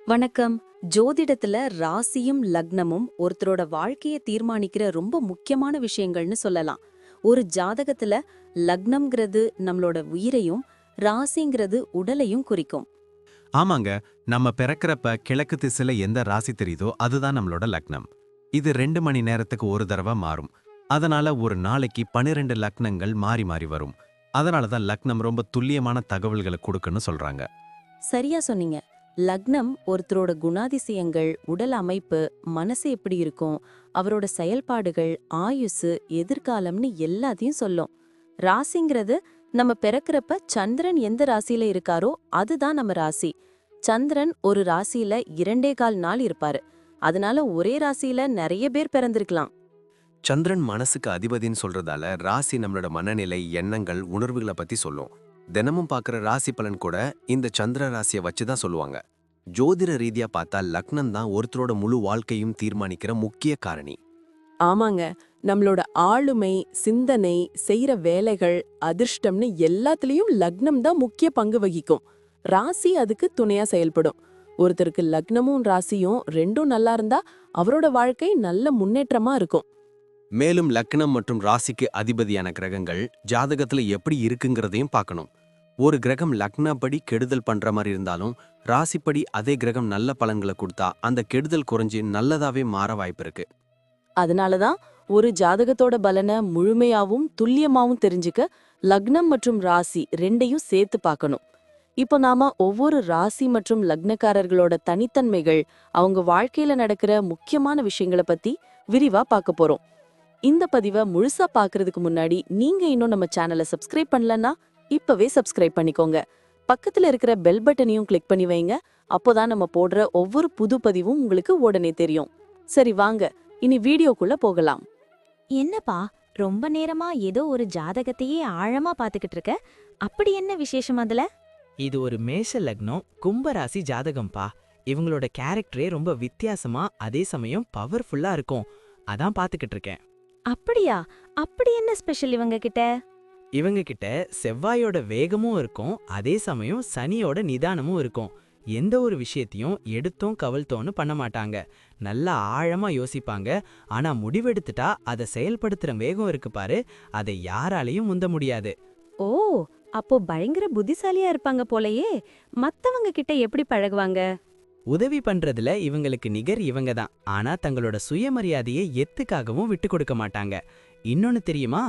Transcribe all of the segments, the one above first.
வணக்கம். ஜோதிடத்துல ராசியும் லக்னமும் ஒருத்தரோட வாழ்க்கைய தீர்மானிக்கிற ரொம்ப முக்கியமான விஷயங்கள்னு சொல்லலாம். ஒரு ஜாதகத்துல லக்னம்ங்கிறது நம்மளோட உயிரையும், ராசிங்கிறது உடலையும் குறிக்கும். ஆமாங்க. நம்ம பிறக்கறப்ப கிழக்கு திசையில எந்த ராசி தெரியுதோ அதுதான் நம்மளோட லக்னம். இது 2 மணி நேரத்துக்கு ஒரு தடவை மாறும். அதனால ஒரு நாளைக்கு 12 லக்னங்கள் மாறி மாறி வரும். அதனால தான் லக்னம் ரொம்ப துல்லியமான தகவல்களை கொடுக்குன்னு சொல்றாங்க. சரியா சொன்னீங்க. லக்னம் ஒருத்தரோட குணாதிசயங்கள், உடல் அமைப்பு, மனசு எப்படி இருக்கும், அவரோட செயல்பாடுகள், ஆயுசு, எதிர்காலம்னு எல்லாத்தையும் சொல்லும். ராசிங்கிறது நம்ம பிறக்கறப்ப சந்திரன் எந்த ராசியில இருக்காரோ அதுதான் நம்ம ராசி. சந்திரன் ஒரு ராசியில 2.25 நாள் இருப்பாரு. அதனால ஒரே ராசியில நிறைய பேர் பிறந்திருக்கலாம். சந்திரன் மனசுக்கு அதிபதின்னு சொல்றதால ராசி நம்மளோட மனநிலை, எண்ணங்கள், உணர்வுகளை பத்தி சொல்லும். தினமும் பார்க்குற ராசி பலன் கூட இந்த சந்திர ராசியை வச்சு தான் சொல்லுவாங்க. ஜோதிட ரீதியா பார்த்தா லக்னம் தான் ஒருத்தரோட முழு வாழ்க்கையும் தீர்மானிக்கிற முக்கிய காரணி. ஆமாங்க. நம்மளோட ஆளுமை, சிந்தனை, செய்யற வேலைகள், அதிர்ஷ்டம்னு எல்லாத்துலயும் லக்னம் தான் முக்கிய பங்கு வகிக்கும். ராசி அதுக்கு துணையா செயல்படும். ஒருத்தருக்கு லக்னமும் ராசியும் ரெண்டும் நல்லா இருந்தா அவரோட வாழ்க்கை நல்ல முன்னேற்றமா இருக்கும். மேலும் லக்னம் மற்றும் ராசிக்கு அதிபதியான கிரகங்கள் ஜாதகத்துல எப்படி இருக்குங்கிறதையும் பார்க்கணும். ஒரு கிரகம் லக்னப்படி கெடுதல் பண்ற மாதிரி இருந்தாலும் ராசிப்படி அதே கிரகம் நல்ல பலன்களை கொடுத்தா அந்த கெடுதல் குறைஞ்சு நல்லதாவே மாற வாய்ப்பு இருக்கு. அதனாலதான் ஒரு ஜாதகத்தோட பலனை முழுமையாவும் துல்லியமாவும் தெரிஞ்சுக்க லக்னம் மற்றும் ராசி ரெண்டையும் சேர்த்து பார்க்கணும். இப்போ நாம ஒவ்வொரு ராசி மற்றும் லக்னக்காரர்களோட தனித்தன்மைகள், அவங்க வாழ்க்கையில நடக்கிற முக்கியமான விஷயங்களை பத்தி விரிவா பார்க்க போறோம். இந்த பதிவை முழுசா பார்க்கறதுக்கு முன்னாடி நீங்க இன்னும் நம்ம சேனலை சப்ஸ்கிரைப் பண்ணலன்னா இப்பவே சப்ஸ்கிரைப் பண்ணிக்கோங்க. பக்கத்துல இருக்கிற பெல் பட்டனையும் கிளிக் பண்ணி வைங்க. அப்போதான் நம்ம போடுற ஒவ்வொரு புது பதிவும் உங்களுக்கு உடனே தெரியும். சரி வாங்க, இனி வீடியோக்குள்ள போகலாம். என்னப்பா, ரொம்ப நேரமா ஏதோ ஒரு ஜாதகத்தையே ஆழமா பாத்துக்கிட்டு இருக்க? அப்படி என்ன விசேஷம் அதுல? இது ஒரு மேஷ லக்னம் கும்பராசி ஜாதகம்பா. இவங்களோட கேரக்டரே ரொம்ப வித்தியாசமா அதே சமயம் பவர்ஃபுல்லா இருக்கும். அதான் பாத்துக்கிட்டு இருக்கேன். அப்படியா? அப்படி என்ன ஸ்பெஷல் இவங்க கிட்ட? இவங்க கிட்ட செவ்வாயோட வேகமும் இருக்கும், அதே சமயம் சனியோட நிதானமும் இருக்கும். எந்த ஒரு விஷயத்தையும் எடுத்தோம் கவிழ்த்தோன்னு பண்ண மாட்டாங்க. நல்லா ஆழமா யோசிப்பாங்க. ஆனா முடிவெடுத்துட்டா அதை செயல்படுத்துற வேகம் இருக்கு பாரு, அதை யாராலையும் முந்த முடியாது. ஓ, அப்போ பயங்கர புத்திசாலியா இருப்பாங்க போலயே. மத்தவங்க கிட்ட எப்படி பழகுவாங்க? உதவி பண்றதுல இவங்களுக்கு நிகர் இவங்க தான். ஆனா தங்களோட சுயமரியாதையை எத்துக்காகவும் விட்டு கொடுக்க மாட்டாங்க. இன்னொன்னு தெரியுமா,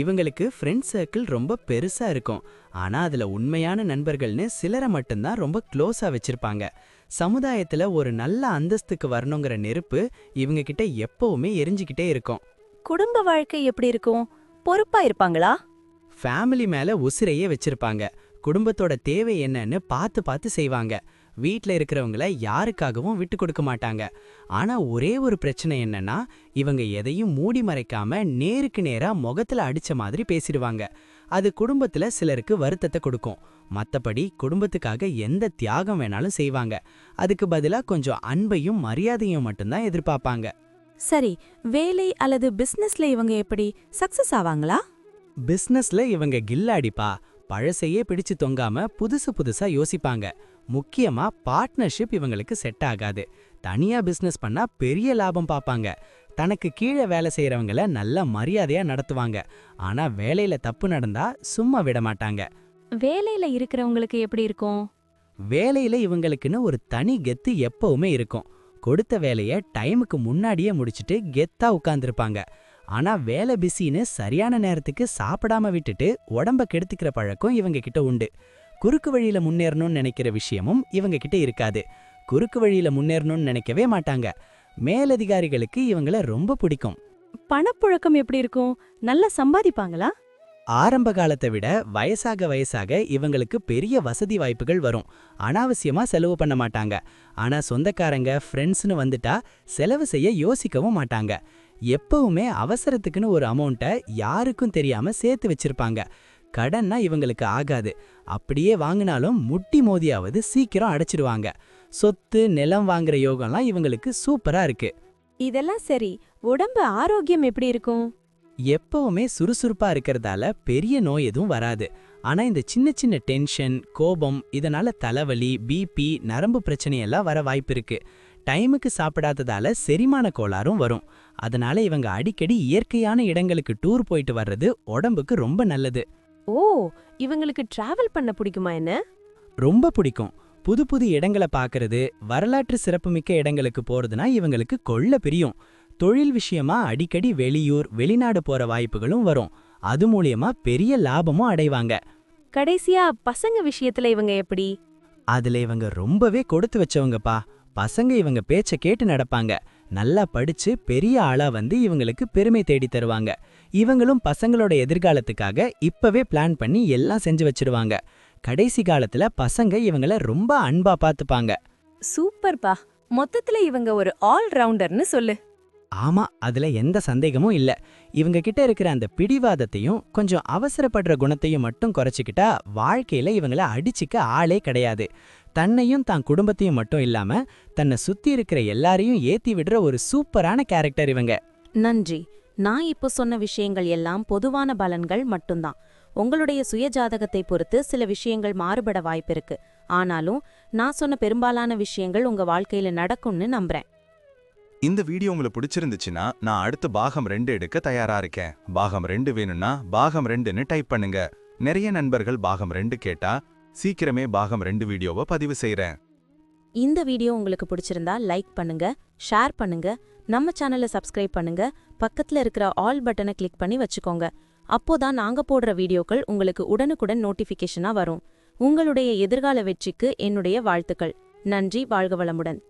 இவங்களுக்கு ஃப்ரெண்ட் சர்க்கிள் ரொம்ப பெருசா இருக்கும். ஆனா அதுல உண்மையான நண்பர்கள்னு சிலரை மட்டும்தான் ரொம்ப க்ளோஸா வச்சிருப்பாங்க. சமுதாயத்துல ஒரு நல்ல அந்தஸ்துக்கு வரணுங்கிற நெருப்பு இவங்க கிட்ட எப்பவுமே எரிஞ்சுக்கிட்டே இருக்கும். குடும்ப வாழ்க்கை எப்படி இருக்கும்? பொறுப்பா இருப்பாங்களா? ஃபேமிலி மேல உசிரையே வச்சிருப்பாங்க. குடும்பத்தோட தேவை என்னன்னு பார்த்து பார்த்து செய்வாங்க. வீட்ல இருக்கிறவங்கள யாருக்காகவும் விட்டு கொடுக்க மாட்டாங்க. ஆனா ஒரே ஒரு பிரச்சனை என்னன்னா, இவங்க எதையும் மூடி மறைக்காம நேருக்கு நேரா முகத்துல அடிச்ச மாதிரி பேசிடுவாங்க. அது குடும்பத்துல சிலருக்கு வருத்தத்தை கொடுக்கும். மத்தபடி குடும்பத்துக்காக எந்த தியாகம் வேணாலும் செய்வாங்க. அதுக்கு பதிலா கொஞ்சம் அன்பையும் மரியாதையும் மட்டும்தான் எதிர்பார்ப்பாங்க. சரி, வேலை அல்லது பிசினஸ்ல இவங்க எப்படி சக்சஸ் ஆவாங்களா? பிசினஸ்ல இவங்க கில்லாடிப்பா. பழசையே பிடிச்சு தொங்காம புதுசு புதுசா யோசிப்பாங்க. முக்கியமா பார்ட்னர்ஷிப் இவங்களுக்கு செட் ஆகாது. தனியா பிசினஸ் பண்ணா பெரிய லாபம் பாப்பாங்க. தனக்கு கீழே வேலை செய்யறவங்கள நல்ல மரியாதையா நடத்துவாங்க. ஆனா வேலையில தப்பு நடந்தா சும்மா விட மாட்டாங்க. வேலையில இருக்கிறவங்களுக்கு எப்படி இருக்கும்? வேலையில இவங்களுக்குன்னு ஒரு தனி கெத்து எப்பவுமே இருக்கும். கொடுத்த வேலைய டைமுக்கு முன்னாடியே முடிச்சிட்டு கெத்தா உட்கார்ந்திருப்பாங்க. ஆனா வேலை பிஸின்னு சரியான நேரத்துக்கு சாப்பிடாம விட்டுட்டு உடம்ப கெடுத்துக்கிற பழக்கம் இவங்க கிட்ட உண்டு. குறுக்கு வழியில முன்னேறணும்னு நினைக்கிற விஷயமும் இவங்க கிட்ட இருக்காது. குறுக்கு வழியில முன்னேறணும்னு நினைக்கவே மாட்டாங்க. மேலதிகாரிகளுக்கு இவங்கள ரொம்ப பிடிக்கும். பணப்புழக்கம் எப்படி இருக்கும்? நல்லா சம்பாதிப்பாங்களா? ஆரம்ப காலத்தை விட வயசாக வயசாக இவங்களுக்கு பெரிய வசதி வாய்ப்புகள் வரும். அனாவசியமா செலவு பண்ண மாட்டாங்க. ஆனா சொந்தக்காரங்க, ஃப்ரெண்ட்ஸ்னு வந்துட்டா செலவு செய்ய யோசிக்கவும் மாட்டாங்க. எப்பவுமே அவசரத்துக்குன்னு ஒரு அமௌண்ட்டை யாருக்கும் தெரியாம சேர்த்து வச்சிருப்பாங்க. கடன்னா இவங்களுக்கு ஆகாது. அப்படியே வாங்கினாலும் முட்டி மோதியாவது சீக்கிரம் அடைச்சிடுவாங்க. சொத்து, நிலம் வாங்குற யோகம்லாம் இவங்களுக்கு சூப்பரா இருக்கு. இதெல்லாம் சரி, உடம்பு ஆரோக்கியம் எப்படி இருக்கும்? எப்பவுமே சுறுசுறுப்பா இருக்கிறதால பெரிய நோய் எதுவும் வராது. ஆனா இந்த சின்ன சின்ன டென்ஷன், கோபம் இதனால தலைவலி, பிபி, நரம்பு பிரச்சனையெல்லாம் வர வாய்ப்பிருக்கு. டைமுக்கு சாப்பிடாததால செரிமான கோளாறும் வரும். அதனால இவங்க அடிக்கடி இயற்கையான இடங்களுக்கு டூர் போயிட்டு வர்றது உடம்புக்கு ரொம்ப நல்லது. ஓ, இவங்களுக்கு டிராவல் பண்ண பிடிக்குமா என்ன? ரொம்ப பிடிக்கும். புது புது இடங்களை பார்க்கறது, வரலாற்று சிறப்புமிக்க இடங்களுக்கு போறதுனா இவங்களுக்கு கொள்ள பிரியும். தொழில் விஷயமா அடிக்கடி வெளியூர், வெளிநாடு போற வாய்ப்புகளும் வரும். அது மூலியமா பெரிய லாபமும் அடைவாங்க. கடைசியா பசங்க விஷயத்துல இவங்க எப்படி? அதுல இவங்க ரொம்பவே கொடுத்து வச்சவங்கப்பா. பசங்க இவங்க பேச்ச கேட்டு நடப்பாங்க. நல்லா படிச்சு பெரிய ஆளா வந்து இவங்களுக்கு பெருமை தேடி தருவாங்க. இவங்களும் பசங்களோட எதிர்காலத்துக்காக இப்பவே பிளான் பண்ணி எல்லாம் செஞ்சு வச்சிடுவாங்க. கடைசி காலத்துல பசங்க இவங்கள ரொம்ப அன்பா பாத்துப்பாங்க. சூப்பர்ப்பா. மொத்தத்துல இவங்க ஒரு ஆல் ரவுண்டர்னு சொல்லு. ஆமா, அதுல எந்த சந்தேகமும் இல்ல. இவங்க கிட்ட இருக்கிற அந்த பிடிவாதத்தையும் கொஞ்சம் அவசரப்படுற குணத்தையும் மட்டும் குறைச்சிக்கிட்டா வாழ்க்கையில இவங்கள அடிச்சுக்க ஆளே கிடையாது. தன்னையும் தான் குடும்பத்தையும் மட்டும் இல்லாம தன்னை சுத்தி இருக்கிற எல்லாரையும் ஏத்தி விடுற ஒரு சூப்பரான கேரக்டர் இவங்க. நன்றி. நான் இப்போ சொன்ன விஷயங்கள் எல்லாம் பொதுவான பலன்கள் மட்டும்தான். உங்களுடைய சுயஜாதகத்தை பொறுத்து சில விஷயங்கள் மாறுபட வாய்ப்பிருக்கு. ஆனாலும் நான் சொன்ன பெரும்பாலான விஷயங்கள் உங்க வாழ்க்கையில நடக்கும்னு நம்புறேன். இந்த வீடியோ உங்களுக்கு பிடிச்சிருந்துச்சுன்னா நான் அடுத்து பாகம் 2 எடுக்க தயாரா இருக்கேன். பாகம் 2 வேணும்னா பாகம் 2ன்னு டைப் பண்ணுங்க. நிறைய நண்பர்கள் பாகம் 2 கேட்டா சீக்கிரமே பாகம் 2 வீடியோவை பதிவு செய்றேன். இந்த வீடியோ உங்களுக்கு பிடிச்சிருந்தா லைக் பண்ணுங்க, ஷேர் பண்ணுங்க, நம்ம சேனலை சப்ஸ்கிரைப் பண்ணுங்க, பக்கத்துல இருக்கிற ஆல் பட்டனை கிளிக் பண்ணி வச்சுக்கோங்க. அப்போதான் நாங்க போடுற வீடியோக்கள் உங்களுக்கு உடனுக்குடன் நோட்டிஃபிகேஷனா வரும். உங்களுடைய எதிர்கால வெற்றிக்கு என்னுடைய வாழ்த்துக்கள். நன்றி. வாழ்க வளமுடன்.